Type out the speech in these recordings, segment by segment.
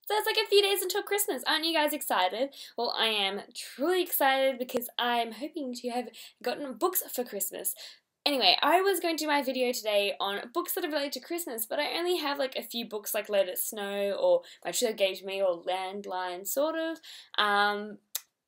So it's like a few days until Christmas. Aren't you guys excited? Well, I am truly excited because I'm hoping to have gotten books for Christmas. Anyway, I was going to do my video today on books that are related to Christmas, but I only have like a few books like Let It Snow or My True Love Gave to Me or Landline, sort of.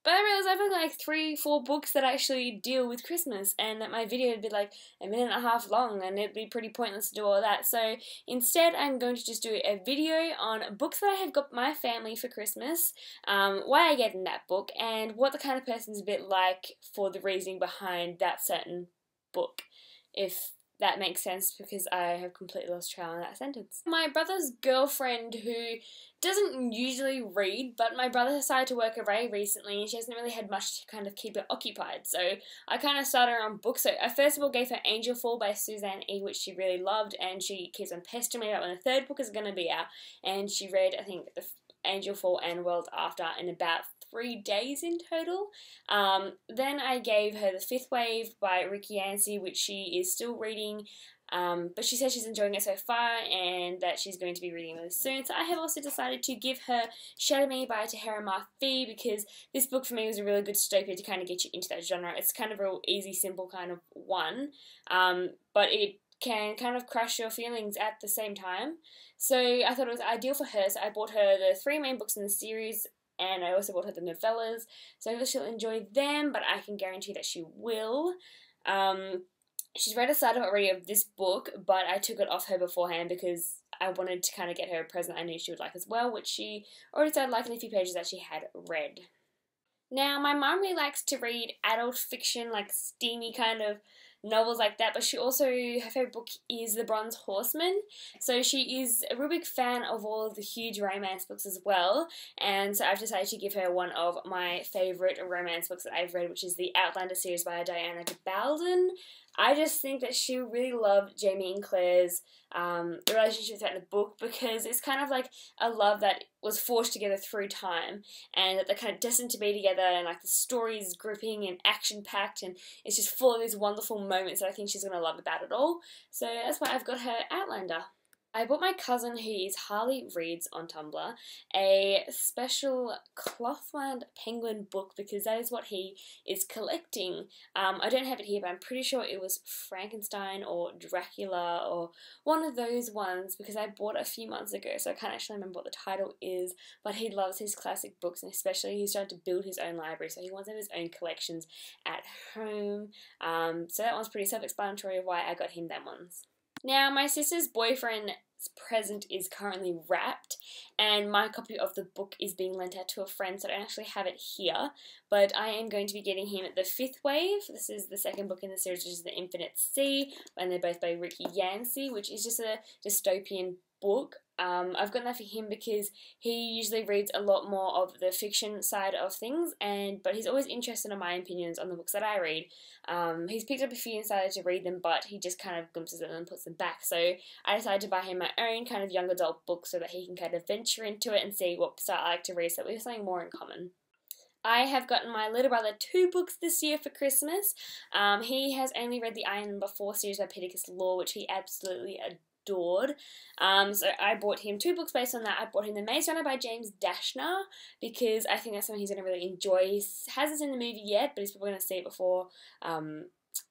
But I realised I've got like 3-4 books that actually deal with Christmas, and that my video would be like a minute and a half long and it'd be pretty pointless to do all that. So instead I'm going to just do a video on books that I have got my family for Christmas, why I gave them that book, and what the kind of person's a bit like for the reasoning behind that certain book, if that makes sense, because I have completely lost track on that sentence. My brother's girlfriend, who doesn't usually read, but my brother decided to work away recently and she hasn't really had much to kind of keep her occupied, so I kind of started her on books. So I first of all gave her Angel Fall by Suzanne E, which she really loved, and she keeps on pestering me about when the third book is going to be out, and she read, I think, the Angel Fall and World After in about 3 days in total. Then I gave her The Fifth Wave by Ricky Yancey, which she is still reading, but she says she's enjoying it so far and that she's going to be reading really soon. So I have also decided to give her Shadow Me by Tahira Mafi, because this book for me was a really good dystopia to kind of get you into that genre. It's kind of a real easy, simple kind of one, but it can kind of crush your feelings at the same time. So I thought it was ideal for her, so I bought her the 3 main books in the series, and I also bought her the novellas, so hopefully she'll enjoy them, but I can guarantee that she will. She's read a side of it already of this book, but I took it off her beforehand because I wanted to kind of get her a present I knew she would like as well, which she already started liking a few pages that she had read. Now, my mum really likes to read adult fiction, like steamy kind of novels like that, but she also, her favourite book is The Bronze Horseman, so she is a real big fan of all of the huge romance books as well, and so I've decided to give her one of my favourite romance books that I've read, which is the Outlander series by Diana Gabaldon. I just think that she really loved Jamie and Claire's relationship throughout the book, because it's kind of like a love that was forged together through time, and that they're kind of destined to be together, and like the story is gripping and action-packed, and it's just full of these wonderful moments that I think she's going to love about it all. So that's why I've got her Outlander. I bought my cousin, who is Harley Reads on Tumblr, a special Clothland Penguin book, because that is what he is collecting. I don't have it here, but I'm pretty sure it was Frankenstein or Dracula or one of those ones, because I bought it a few months ago, so I can't actually remember what the title is, but he loves his classic books, and especially he's trying to build his own library, so he wants to have his own collections at home. So that one's pretty self-explanatory of why I got him them ones. Now, my sister's boyfriend's present is currently wrapped, and my copy of the book is being lent out to a friend, so I don't actually have it here, but I am going to be getting him The Fifth Wave. This is the second book in the series, which is The Infinite Sea, and they're both by Ricky Yancey, which is just a dystopian book. I've gotten that for him because he usually reads a lot more of the fiction side of things, but he's always interested in my opinions on the books that I read. He's picked up a few and started to read them, but he just kind of glimpses them and puts them back. So I decided to buy him my own kind of young adult book so that he can kind of venture into it and see what style I like to read, so we have something more in common. I have gotten my little brother 2 books this year for Christmas. He has only read the I Am Number 4 series by Pittacus Law, which he absolutely adored. So I bought him 2 books based on that. I bought him The Maze Runner by James Dashner, because I think that's something he's going to really enjoy. He hasn't seen the movie yet, but he's probably going to see it before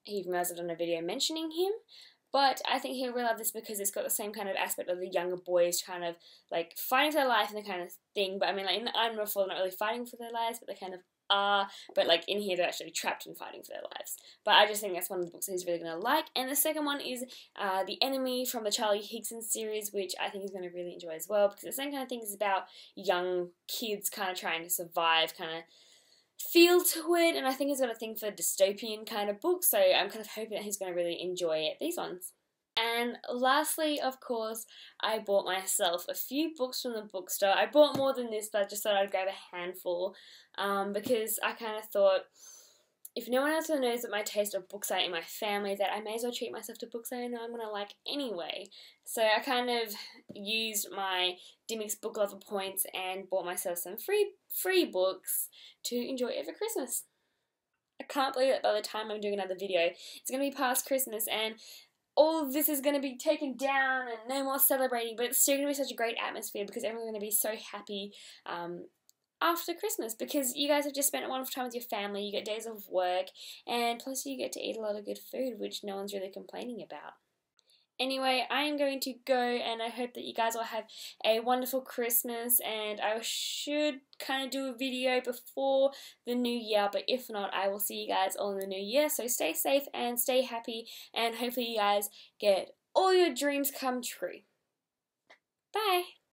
he even realizes I've done a video mentioning him. But I think he'll really love this because it's got the same kind of aspect of the younger boys kind of like fighting for their life and the kind of thing. But I mean, like in the I'm Number 4, they're not really fighting for their lives, but they kind of are. But like in here, they're actually trapped in fighting for their lives. But I just think that's one of the books that he's really going to like. And the second one is The Enemy from the Charlie Higson series, which I think he's going to really enjoy as well, because the same kind of thing is about young kids kind of trying to survive, kind of feel to it, and I think he's got a thing for dystopian kind of books, so I'm kind of hoping that he's going to really enjoy these ones. And lastly, of course, I bought myself a few books from the bookstore. I bought more than this, but I just thought I'd grab a handful, because I kind of thought, if no one else knows what my taste of books are in my family, that I may as well treat myself to books that I know I'm going to like anyway. So I kind of used my Dimmicks Book Lover points and bought myself some free books to enjoy over Christmas. I can't believe that by the time I'm doing another video, it's going to be past Christmas, and all of this is going to be taken down and no more celebrating, but it's still going to be such a great atmosphere because everyone's going to be so happy after Christmas, because you guys have just spent a wonderful time with your family, you get days of work, and plus you get to eat a lot of good food, which no one's really complaining about. Anyway, I am going to go, and I hope that you guys all have a wonderful Christmas, and I should kind of do a video before the new year, but if not, I will see you guys all in the new year. So stay safe and stay happy, and hopefully you guys get all your dreams come true. Bye!